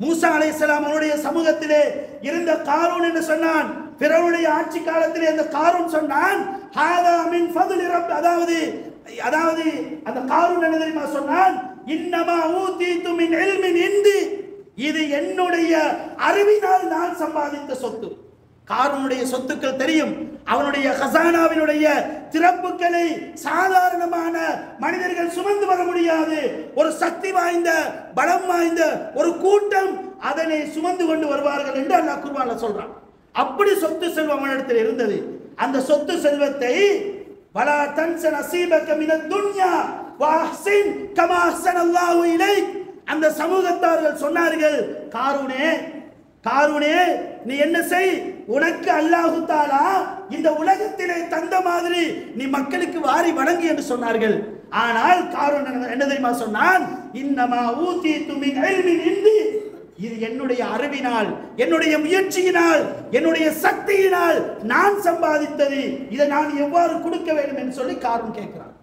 மூசா அலைஹிஸ்ஸலாம் அவருடைய சமூகத்திலே இருந்த காரூன் என்ன சொன்னான்? பிறருடைய ஆட்சி காலத்திலே அந்த காரூன் சொன்னான், ஹாதா மின் ஃபதுலி ரப், அதாவது அதாவது அந்த காரூன் என்ன தெரியுமா சொன்னான், இன்னமா ஊதீது மின் இல்மின் இந்தி, இது என்னுடைய அறிவினால் நான் சம்பாதித்த சொத்து. காரூனுடைய சொத்துக்கள் தெரியும், அவனுடைய கசானாவினுடைய திறப்புகளை சாதாரணமான மனிதர்கள் சுமந்து வர முடியாது. ஒரு சக்தி வாய்ந்த பலம் வாய்ந்த ஒரு கூட்டம் அதனை சுமந்து கொண்டு வருவார்கள் என்று அல்லாஹ் குர்ஆன்ல சொல்றான். அப்படி சொத்து செல்வம் அவனிடத்தில் இருந்தது. அந்த சொத்து செல்வத்தை வலா தன்ஸ நஸீபக மினத் துன்யா வஹ்சின் கமா அஹ்ஸனல்லாஹு இலைக், அந்த சமூகத்தார்கள் சொன்னார்கள், காரூனே நீ என்ன செய், உனக்கு அல்லாஹு தஆலா இந்த உலகத்திலே தந்த மாதிரி நீ மக்களுக்கு வாரி வழங்கு என்று சொன்னார்கள். ஆனால் காரூன் என்ன தெரியுமா சொன்னான், இன்னமா ஊதீது மின் இல்மின் இந்தி, இது என்னுடைய அறிவினால், என்னுடைய முயற்சியினால், என்னுடைய சக்தியினால் நான் சம்பாதித்தது, இதை நான் எவ்வாறு கொடுக்க வேண்டும் என்று சொல்லி காரூன் கேட்கிறான்.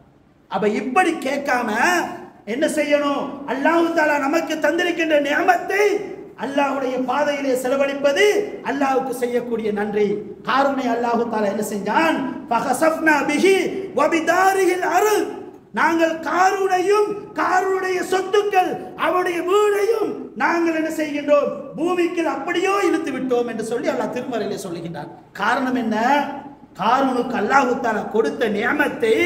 அப்ப இப்படி கேட்காம என்ன செய்யணும், அல்லாஹ் தஆலா நமக்கு தந்திருக்கின்ற நியமத்தை அல்லாஹ்வுடைய பாதையிலே செலவழிப்பது அல்லாஹ்வுக்கு செய்யக்கூடிய நன்றி. காரூனை அல்லாஹ் தஆலா என்ன செஞ்சான், ஃபகஸஃப்னா பிஹி வ பிதாரிஹில் அர்த், நாங்கள் காரூனையும் காரூனுடைய சொத்துக்கள் அவருடைய வீடையும் நாங்கள் என்ன செய்கின்றோம், பூமிக்கு அப்படியோ இழுத்து விட்டோம் என்று சொல்லி அல்லாஹ் திருமறையிலே சொல்லுகின்றான். காரணம் என்ன, காரூனுக்கு அல்லாஹ் தஆலா கொடுத்த நியமத்தை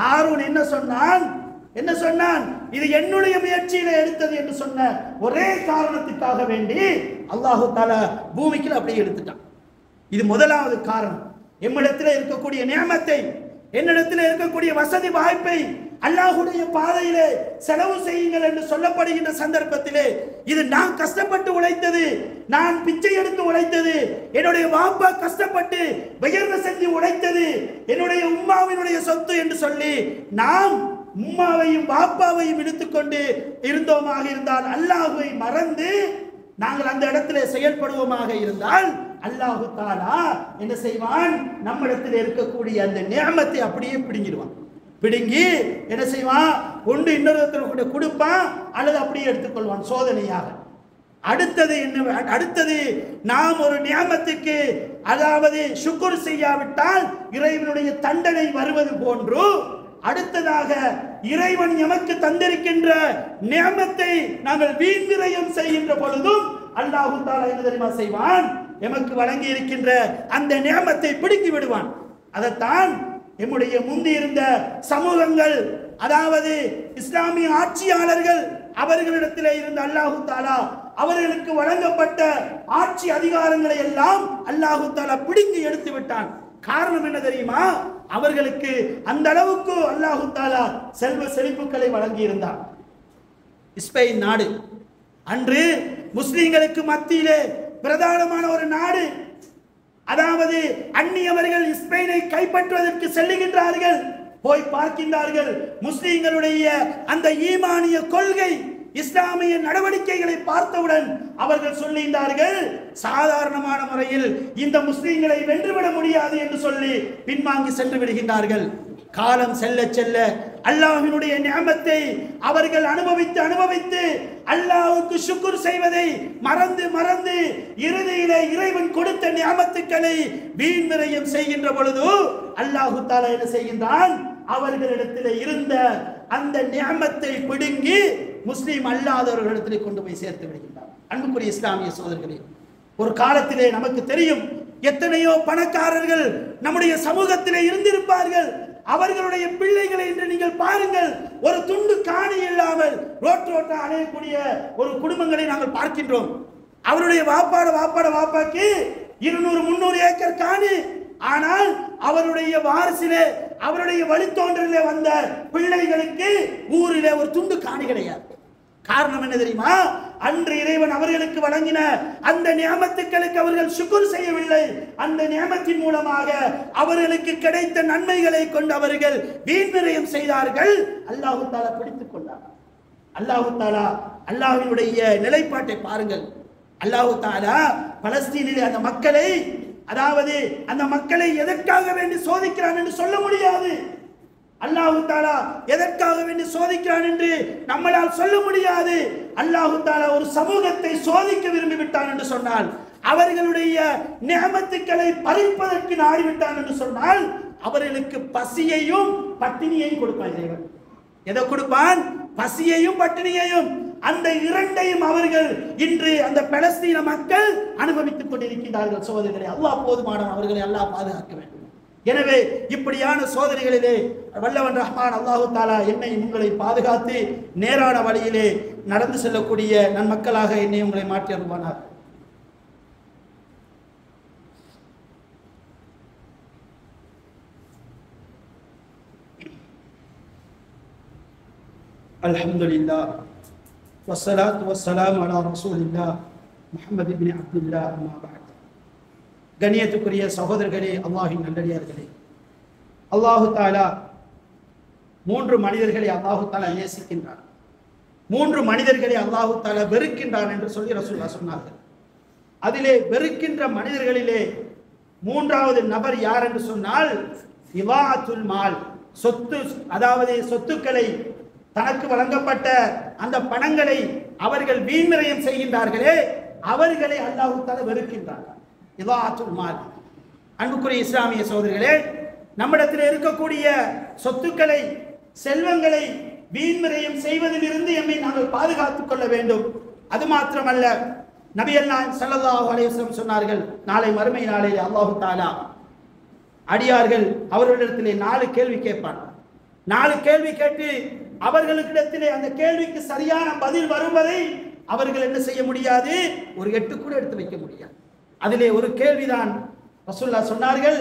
காரூன் என்ன சொன்னான், இது என்னுடைய முயற்சியில எடுத்தது என்று சொன்ன ஒரே காரணத்துக்காக வேண்டி அல்லாஹ் தஆலா பூமிக்கு அப்படியே எடுத்துட்டான். இது முதலாவது காரணம். எம்மிடத்தில் இருக்கக்கூடிய நியமத்தை, என்னிடத்தில் இருக்கக்கூடிய வசதி வாய்ப்பை அல்லாஹ்வுடைய பாதையிலே செலவு செய்யுங்கள் என்று சொல்லப்படுகின்ற சந்தர்ப்பத்திலே இது நான் கஷ்டப்பட்டு உழைத்தது, நான் பிச்சை எடுத்து உழைத்தது, என்னுடைய வாப்பா கஷ்டப்பட்டு வியர்வை செஞ்சு உழைத்தது, என்னுடைய உம்மாவினுடைய சொத்து என்று சொல்லி நாம் உம்மாவையும் வாப்பாவையும் இழுத்துக்கொண்டு இருந்தோமாக இருந்தால், அல்லாஹ்வை மறந்து நாங்கள் அந்த இடத்திலே செயல்படுவோமாக இருந்தால் அல்லாஹ் தஆலா என்ன செய்வான், நம்மிடத்தில் இருக்கக்கூடிய அந்த நியமத்தை அப்படியே பிடுங்கி என்ன செய்வான், ஒன்று இன்னொருத்தருக்கு கொடுப்பான் அல்லது அப்படியே எடுத்துக்கொள்வான் சோதனையாக. அடுத்தது நாம் ஒரு நியமத்துக்கு அதாவது ஷுக்ர் செய்யாவிட்டால் இறைவனுடைய தண்டனை வருவது போன்று, அடுத்ததாக இறைவன் எமக்கு தந்திருக்கின்ற நியமத்தை நாங்கள் வீண்விரயம் செய்கின்ற பொழுதும் அல்லாஹ் தஆலா என்ன தெரியுமா செய்வான், எமக்கு வழங்கி இருக்கின்ற அந்த நியமத்தை பிடுங்கி விடுவான். அதைத்தான் எம்முடைய முந்தி இருந்த சமூகங்கள், அதாவது இஸ்லாமிய ஆட்சியாளர்கள், அவர்களிடத்திலே இருந்த அல்லாஹ் தஆலா அவர்களுக்கு வழங்கப்பட்ட ஆட்சி அதிகாரங்களை எல்லாம் அல்லாஹ் தஆலா பிடுங்கி எடுத்து விட்டான். காரணம் என்ன தெரியுமா, அவர்களுக்கு அந்த அளவுக்கு அல்லாஹ் தஆலா செல்வ செழிப்புகளை வழங்கி இருந்தார். ஸ்பெயின் நாடு அன்று முஸ்லிம்களுக்கு மத்தியிலே பிரதானமான ஒரு நாடு. அதாவது அந்நியவர்கள் ஸ்பெயினை கைப்பற்றுவதற்கு செல்லுகின்றார்கள், போய் பார்க்கின்றார்கள். முஸ்லிம்களுடைய அந்த ஈமானிய கொள்கை, இஸ்லாமிய நடவடிக்கைகளை பார்த்தவுடன் அவர்கள் சொல்லுகின்றார்கள், சாதாரணமான முறையில் இந்த முஸ்லிம்களை வென்றுவிட முடியாது என்று சொல்லி பின்வாங்கி சென்று விடுகின்றார்கள். காலம் செல்ல செல்ல அல்லாஹ்வினுடைய நியமத்தை அவர்கள் அனுபவித்து அல்லாஹ்வுக்கு ஷுக்ர் செய்வதை மறந்து இறுதியிலே இறைவன் கொடுத்த நியமத்துக்களை வீண்விரயம் செய்கின்ற பொழுது அல்லாஹ் தஆலா என்ன செய்கின்றான், அவர்களிடத்தில் இருந்த அந்த நியமத்தை பிடுங்கி முஸ்லிம் அல்லாதவர்களிடத்திலே கொண்டு போய் சேர்த்து விடுகின்றார். அன்புக்குரிய இஸ்லாமிய சகோதரர்களே, ஒரு காலத்திலே நமக்கு தெரியும் எத்தனையோ பணக்காரர்கள் நம்முடைய சமூகத்திலே இருந்திருப்பார்கள். அவர்களுடைய பிள்ளைகளை இன்று நீங்கள் பாருங்கள், ஒரு துண்டு காணி இல்லாமல் ரோட்டா அலையக்கூடிய ஒரு குடும்பங்களை நாங்கள் பார்க்கின்றோம். அவருடைய வாப்பாக்கு 200-300 ஏக்கர் காணி, ஆனால் அவருடைய வாரிசிலே அவருடைய வழித்தோன்றலிலே வந்த பிள்ளைகளுக்கு ஊரிலே ஒரு துண்டு காணி கிடையாது. காரணம் என்ன தெரியுமா, அன்று இறைவன் அவர்களுக்கு வழங்கின அந்த நியமத்துக்களுக்கு அவர்கள் ஷுக்ர் செய்யவில்லை. அந்த நியமத்தின் மூலமாக அவர்களுக்கு கிடைத்த நன்மைகளை கொண்டு அவர்கள் வீண்விரயம் செய்தார்கள். அல்லாஹ் தஆலா பிடித்துக் கொண்டார். அல்லாஹ் தஆலா அல்லாஹ்வினுடைய நிலைப்பாட்டை பாருங்கள். அல்லாஹ் தஆலா பலஸ்தீனிலே அந்த மக்களை, அதாவது அந்த மக்களை எதற்காக வேண்டி சோதிக்கிறான் என்று சொல்ல முடியாது. அல்லாஹ் தஆலா எதற்காக வேண்டி சோதிக்கிறான் என்று நம்மளால் சொல்ல முடியாது. அல்லாஹ் தஆலா ஒரு சமூகத்தை சோதிக்க விரும்பிவிட்டான் என்று சொன்னால், அவர்களுடைய நியமத்துக்களை பறிப்பதற்கு நாடிவிட்டான் என்று சொன்னால், அவர்களுக்கு பசியையும் பட்டினியையும் கொடுப்பான் இறைவன். எதை கொடுப்பான்? பசியையும் பட்டினியையும். அந்த இரண்டையும் அவர்கள் இன்று அந்த பலஸ்தீன மக்கள் அனுபவித்துக் கொண்டிருக்கிறார்கள். சோதனைகளை அல்லாஹ் போதுமானவன், அவர்களை அல்லாஹ் பாதுகாக்க வேண்டும். எனவே இப்படியான சோதனைகளிலே வல்லவன் ரஹ்மான் அல்லாஹு தாலா என்னை உங்களை பாதுகாத்து நேரான வழியிலே நடந்து செல்லக்கூடிய நன்மக்களாக என்னை உங்களை மாற்றி அருள்வானார். அல்ஹம்துலில்லாஹ் வஸ்ஸலாத்து வஸ்ஸலாமு அலா ரசூலில்லாஹ் முஹம்மது இப்னு அப்துல்லாஹ். அம்மா பஅத். கண்ணியத்துக்குரிய சகோதரர்களே, அல்லாஹ்வின் நல்லடியார்களே, அல்லாஹு தாலா 3 மனிதர்களை அல்லாஹு தாலா நேசிக்கின்றார், 3 மனிதர்களை அல்லாஹு தாலா வெறுக்கின்றான் என்று சொல்லி ரசூலுல்லாஹ் சொன்னார்கள். அதிலே வெறுக்கின்ற மனிதர்களிலே 3வது நபர் யார் என்று சொன்னால் இவாஅத்துல் மால், சொத்து, அதாவது சொத்துக்களை, தனக்கு வழங்கப்பட்ட அந்த பணங்களை அவர்கள் வீண்விரயம் செய்கின்றார்களே, அவர்களை அல்லாஹு தஆலா வெறுக்கின்றார். இதாஅத்துல் மால். அன்புக்குரிய இஸ்லாமிய சகோதரர்களே, நம்மிடத்தில் இருக்கக்கூடிய சொத்துக்களை, செல்வங்களை வீண்விரயம் செய்வதிலிருந்து எம்மை நாங்கள் பாதுகாத்துக் கொள்ள வேண்டும். அது மாத்திரமல்ல, நபிகள் நாயகம் ஸல்லல்லாஹு அலைஹி வஸல்லம் சொன்னார்கள், நாளை மறுமை நாளிலே அல்லாஹு தஆலா அடியார்கள் அவர்களிடத்திலே 4 கேள்வி கேட்பான். 4 கேள்வி கேட்டு அவர்களிடத்திலே அந்த கேள்விக்கு சரியான பதில் வருவதை அவர்கள் என்ன செய்ய முடியாது, ஒரு எட்டு கூட எடுத்து வைக்க முடியாது. அதிலே ஒரு கேள்விதான் ரசூலுல்லாஹ் சொன்னார்கள்,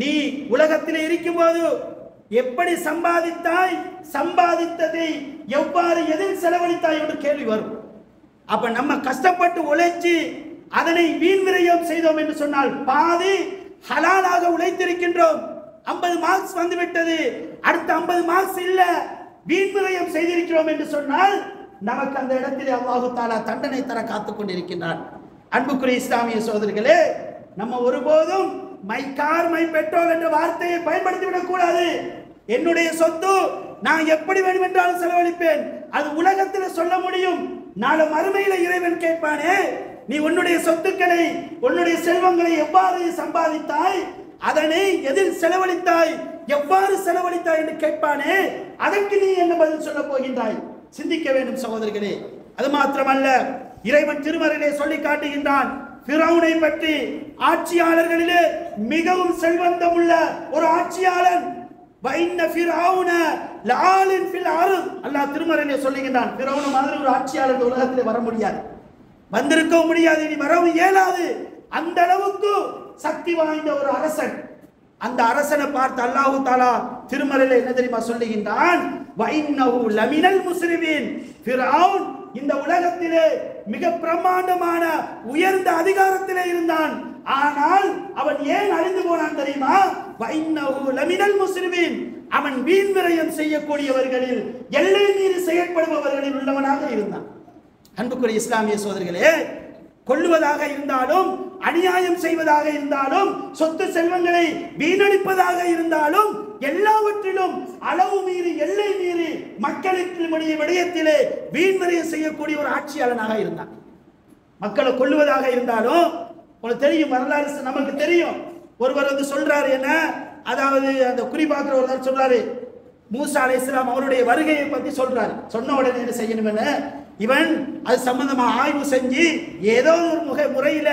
நீ உலகத்திலே இருக்கும்போது எப்படி சம்பாதித்தாய், சம்பாதித்ததை எவ்வாறு எதில் செலவழித்தாய் என்று கேள்வி வரும். அப்ப நம்ம கஷ்டப்பட்டு உழைச்சி அதனை வீண்விரயம் செய்தோம் என்று சொன்னால் பாதி ஹலாலாக உழைத்திருக்கின்றோம், 50 மார்க்ஸ் வந்துவிட்டது, அடுத்த 50 மார்க்ஸ் இல்ல, வீண்விரயம் செய்திருக்கிறோம் என்று சொன்னால் நமக்கு அந்த இடத்திலே அல்லாஹு தஆலா தண்டனை தர காத்துக் கொண்டிருக்கின்றான். அன்புக்குரிய இஸ்லாமிய சகோதரர்களே, நம்ம ஒருபோதும் மை கார் மை பெட்ரோல் என்ற வார்த்தையை பயன்படுத்தி விடக் கூடாது. என்னுடைய சொத்து நான் எப்படி வேண்டுமென்றாலும் செலவழிப்பேன், அது உலகத்தில் சொல்ல முடியும். நாளை மறுமையில இறைவன் கேட்பானே, நீ உன்னுடைய சொத்துக்களை, உன்னுடைய செல்வங்களை எவ்வாறு சம்பாதித்தாய், அதனை எதில் செலவழித்தாய், எவ்வாறு செலவழித்தாய் என்று கேட்பானே, அதற்கு நீ என்ன பதில் சொல்ல போகின்றாய்? சிந்திக்க வேண்டும் சகோதரர்களே. அது மாத்திரமல்ல, இறைவன் திருமறையிலே சொல்லி காட்டுகின்றான் ஃபிரௌனை பற்றி. ஆட்சியாளர்களிலே மிகவும் செல்வந்தம் உள்ள ஒரு ஆட்சியாளன், வைன்ன ஃபிரௌன லஆலின் ஃபில் அர்த், அல்லாஹ் திருமறையிலே சொல்லுகின்றான், ஃபிரௌன் மாதிரி ஒரு ஆட்சியாளர் உலகத்திலே வர முடியாது, வந்திருக்க முடியாது, இனி வரவும் இயலாது. அந்த அளவுக்கு சக்தி வாய்ந்த ஒரு அரசன். அந்த அரசனை பார்த்து அல்லாஹு தஆலா திருமறையிலே என்ன தெரியுமா சொல்லுகின்றான், வைன்னஹு லமினல் முஸ்ரிமீன். ஃபிரௌன் இந்த உலகத்திலே மிக பிரமாண்டமான உயர்ந்த அதிகாரத்திலே இருந்தான், ஆனால் அவன் ஏன் அழிந்து போனான் தெரியுமா? வைன்னஹு லமினல் முஸ்ரிமீன், அவன் வீண்விரயம் செய்யக்கூடியவர்களில், எல்லை மீறி செயல்படுபவர்களில் உள்ளவனாக இருந்தான். அன்புக்குரிய இஸ்லாமிய சகோதரர்களே, கொள்ளுவதாக இருந்தாலும், அநியாயம் செய்வதாக இருந்தாலும், சொத்து செல்வங்களை வீணடிப்பதாக இருந்தாலும், எல்லாவற்றிலும் அளவு மீறி, எல்லை மீறி மக்களுக்கு விடயத்திலே வீண்விரயம் செய்யக்கூடிய ஒரு ஆட்சியாளனாக இருந்தான். மக்களை கொள்ளுவதாக இருந்தாலும், உங்களுக்கு தெரியும், வரலாறு நமக்கு தெரியும். ஒருவர் வந்து சொல்றாரு என்ன, அதாவது அந்த குறிப்பாக்குற ஒருவர் சொல்றாரு, மூசா அலைஹிஸ்ஸலாம் அவருடைய வருகையை பத்தி சொல்றாரு. சொன்ன உடனே என்ன செய்யணும்னு இவன் அது சம்பந்தமா ஆய்வு செஞ்சு ஏதோ ஒரு முறையில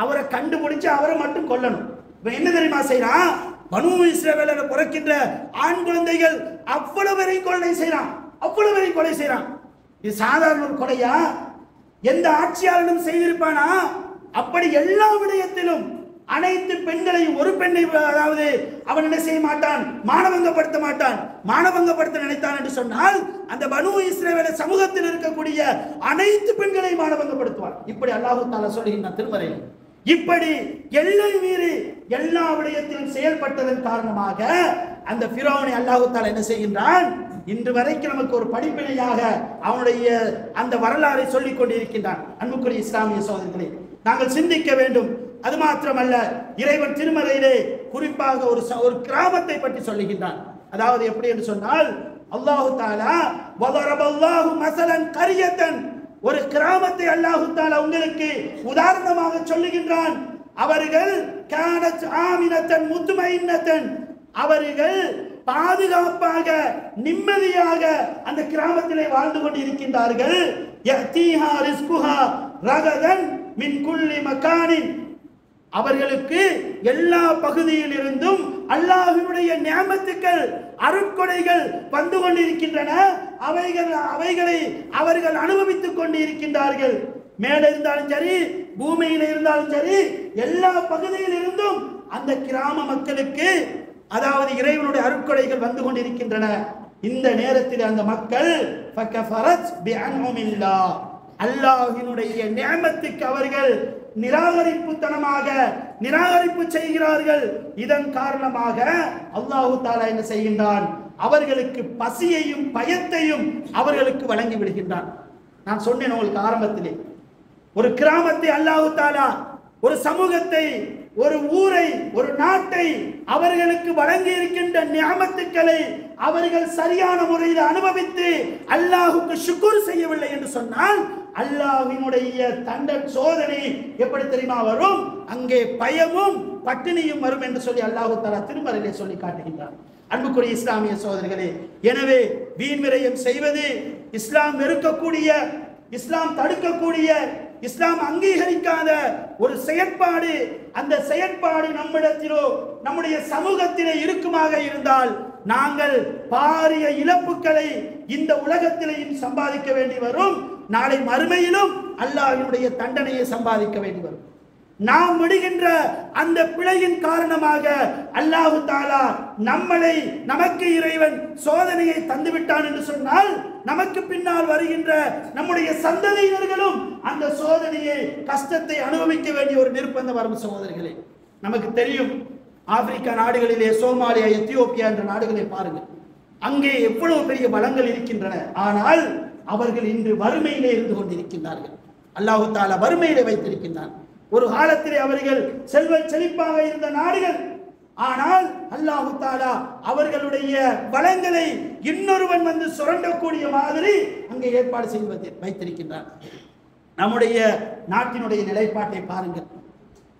அவரை கண்டுபிடிச்சு அவரை மட்டும் கொல்லணும். இவன் என்ன தெரியுமா செய்யறான், பனூ இஸ்ரவேலரை பிறக்கின்ற ஆண் குழந்தைகள் அவ்வளவு வரை கொலை செய்யறான், அவ்வளவு வரை கொலை செய்யறான். இது சாதாரண ஒரு கொலையா? எந்த ஆட்சியாளனும் செய்திருப்பானா? அப்படி எல்லா விடயத்திலும் அனைத்து பெண்களையும், ஒரு பெண்ணை அதாவது அவன் என்ன செய்ய மாட்டான், மானபங்கப்படுத்த மாட்டான். மானபங்கப்படுத்த நினைத்தான் என்று சொன்னால் அந்த பனூ இஸ்ரவேல் சமூகத்தில் இருக்கக்கூடிய அனைத்து பெண்களையும் மானபங்கப்படுத்துவான். இப்படி அல்லாஹ் தஆலா சொல்லுகின்றான் திருமறையில். இப்படி எல்லை மீறி எல்லா விடயத்திலும் செயல்பட்டதன் காரணமாக அந்த ஃபிரௌனை அல்லாஹ் தஆலா என்ன செய்கின்றான், இன்று வரைக்கும் நமக்கு ஒரு படிப்பினையாக அவனுடைய அந்த வரலாறை சொல்லிக் கொண்டிருக்கின்றான். அன்புக்குரிய இஸ்லாமிய சகோதரர்களே, நாங்கள் சிந்திக்க வேண்டும். அது மாத்திரமல்ல, இறைவன் திருமறையிலே குறிப்பாக ஒரு கிராமத்தை பற்றி சொல்லுகின்றான். அதாவது எப்படி என்று சொன்னால், அல்லாஹு தஆலா வதரபல்லாஹு மஸலன் கரியத்தன், ஒரு கிராமத்தை அல்லாஹு தஆலா உங்களுக்கு உதாரணமாக சொல்லுகின்றான். அவர்கள் கானத் ஆமினத்தன் முத்மைன்னத்தன், அவர்கள் பாதுகாப்பாக நிம்மதியாக அந்த கிராமத்திலே வாழ்ந்து கொண்டிருக்கின்றார்கள். யதீஹா ரிஸ்குஹா ரகதன் மின் குல்லி மகானின், அவர்களுக்கு எல்லா பகுதியில் இருந்தும் அல்லாஹ்வுடைய நியமத்துக்கள் அருட்கொடைகள் வந்து கொண்டிருக்கின்றன. அவைகளை அவர்கள் அனுபவித்துக் கொண்டிருக்கின்றார்கள். மேலே இருந்தாலும் சரி, பூமியில் இருந்தாலும் சரி, எல்லா பகுதியில் இருந்தும் அந்த கிராம மக்களுக்கு அதாவது இறைவனுடைய அருட்கொடைகள் வந்து கொண்டிருக்கின்றன. இந்த நேரத்தில் அந்த மக்கள் அல்லாஹ்வினுடைய நியமத்துக்கு அவர்கள் நிராகரிப்பு செய்கிறார்கள். இதன் காரணமாக அல்லாஹ் தஆலா என்ன செய்கின்றான்? அவர்களுக்கு பசியையும் பயத்தையும் அவர்களுக்கு வழங்கி விடுகின்றான். நான் சொன்னேன் உங்களுக்கு ஆரம்பத்திலே, ஒரு கிராமத்தை அல்லாஹ் தஆலா, ஒரு சமூகத்தை, ஒரு ஊரை, ஒரு நாட்டை அவர்களுக்கு வழங்கி இருக்கின்ற நியமத்துக்களை அவர்கள் சரியான முறையில் அனுபவித்து அல்லாஹ்வுக்கு ஷுக்ர் செய்யவில்லை என்று சொன்னால் அல்லாஹ்வினுடைய சோதனை எப்படி தெரியுமா வரும்? அங்கே பயமும் பட்டினியும் வரும் என்று சொல்லி அல்லாஹ் தஆலா திருமறையிலே சொல்லி காட்டுகின்றார். அன்புக்குரிய இஸ்லாமிய சகோதரர்களே, எனவே வீண் விரயம் செய்வது இஸ்லாம் வெறுக்கக்கூடிய, இஸ்லாம் தடுக்கக்கூடிய, இஸ்லாம் அங்கீகரிக்காத ஒரு செயற்பாடு. அந்த செயற்பாடு நம்மிடத்திலோ நம்முடைய சமூகத்திலே இருக்குமாக இருந்தால் நாங்கள் பாரிய இழப்புகளை இந்த உலகத்திலேயும் சம்பாதிக்க வேண்டி வரும். நாளை மறுமையிலும் அல்லாஹ்வினுடைய தண்டனையை சம்பாதிக்க வேண்டி வரும். நாம் விடுகின்ற அந்த பிழையின் காரணமாக அல்லாஹ் தஆலா நமக்கு இறைவன் சோதனையை தந்துவிட்டான் என்று சொன்னால் நமக்கு பின்னால் வருகின்ற நம்முடைய சந்ததியினர்களும் அந்த சோதனையை, கஷ்டத்தை அனுபவிக்க வேண்டிய ஒரு நிர்பந்தம் வரும். சகோதரர்களே, நமக்கு தெரியும், ஆப்பிரிக்கா நாடுகளிலே சோமாலியா, எத்தியோப்பியா என்ற நாடுகளை பாருங்கள். அங்கே எவ்வளவு பெரிய வளங்கள் இருக்கின்றன. ஆனால் அவர்கள் இன்று வறுமையிலே இருந்து கொண்டிருக்கின்றார்கள். அல்லாஹ் தஆலா வறுமையிலே வைத்திருக்கின்றான். ஒரு காலத்திலே அவர்கள் செல்வ செழிப்பாக இருந்த நாடுகள். ஆனால் அல்லாஹ் தஆலா அவர்களுடைய வளங்களை இன்னொருவன் வந்து சுரண்டக்கூடிய மாதிரி அங்கே ஏற்பாடு செய்து வைத்திருக்கின்றான். நம்முடைய நாட்டினுடைய நிலைப்பாட்டை பாருங்கள்.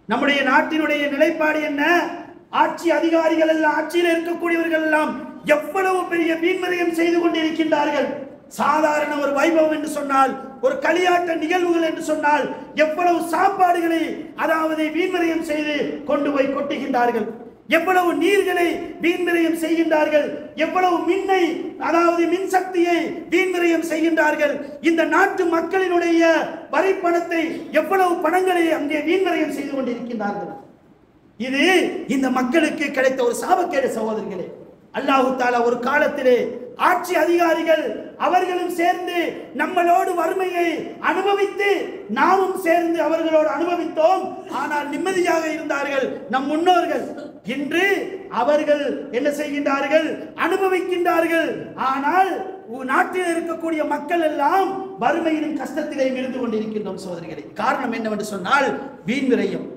நம்முடைய நாட்டினுடைய நிலைப்பாடு என்ன? ஆட்சி அதிகாரிகள் எல்லாம், ஆட்சியில் இருக்கக்கூடியவர்கள் எல்லாம் எவ்வளவு பெரிய வீண்விரயம் செய்து கொண்டிருக்கின்றார்கள். சாதாரண ஒரு வைபவம் என்று சொன்னால், ஒரு களியாட்ட நிகழ்வுகள் என்று சொன்னால் எவ்வளவு சாப்பாடுகளை அதாவது வீண்விரயம் செய்து கொண்டு போய் கொட்டுகின்றார்கள். எவ்வளவு நீர்களை வீண்விரயம் செய்கின்றார்கள். எவ்வளவு மின்னை அதாவது மின்சக்தியை வீண்விரயம் செய்கின்றார்கள். இந்த நாட்டு மக்களினுடைய வரி பணத்தை, எவ்வளவு பணங்களை அங்கே வீண்விரயம் செய்து கொண்டிருக்கின்றார்கள். இது இந்த மக்களுக்கு கிடைத்த ஒரு சாபக்கேடு சகோதரர்களே. அல்லாஹ் தஆலா ஒரு காலத்திலே ஆட்சி அதிகாரிகள் அவர்களும் சேர்ந்து நம்மளோடு வறுமையை அனுபவித்து நாமும் சேர்ந்து அவர்களோடு அனுபவித்தோம். ஆனால் நிம்மதியாக இருந்தார்கள் நம் முன்னோர்கள். இன்று அவர்கள் என்ன செய்கின்றார்கள்? அனுபவிக்கின்றார்கள். ஆனால் நாட்டில் இருக்கக்கூடிய மக்கள் எல்லாம் வறுமையிலும் கஷ்டத்திலேயும் இருந்து கொண்டிருக்கின்றோம் சோதரிகளே. காரணம் என்னவென்று சொன்னால் வீண் விரயம்.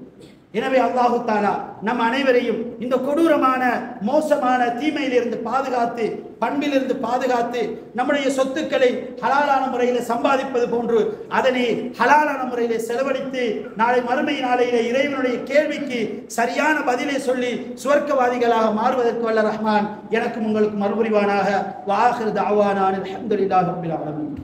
எனவே அல்லாஹ் தஆலா நம் அனைவரையும் இந்த கொடூரமான மோசமான தீமையிலிருந்து பாதுகாத்து, பண்பிலிருந்து பாதுகாத்து, நம்முடைய சொத்துக்களை ஹலாலான முறையில் சம்பாதிப்பது போன்று அதனை ஹலாலான முறையில் செலவழித்து நாளை மறுமை நாளையிலே இறைவனுடைய கேள்விக்கு சரியான பதிலை சொல்லி சுவர்க்கவாதிகளாக மாறுவதற்கு வல்ல ரஹ்மான் எனக்கும் உங்களுக்கு மறுபுரிவானாக. வ ஆகிரு தஅவானா அல்ஹம்துலில்லாஹி ரப்பில் ஆலமீன்.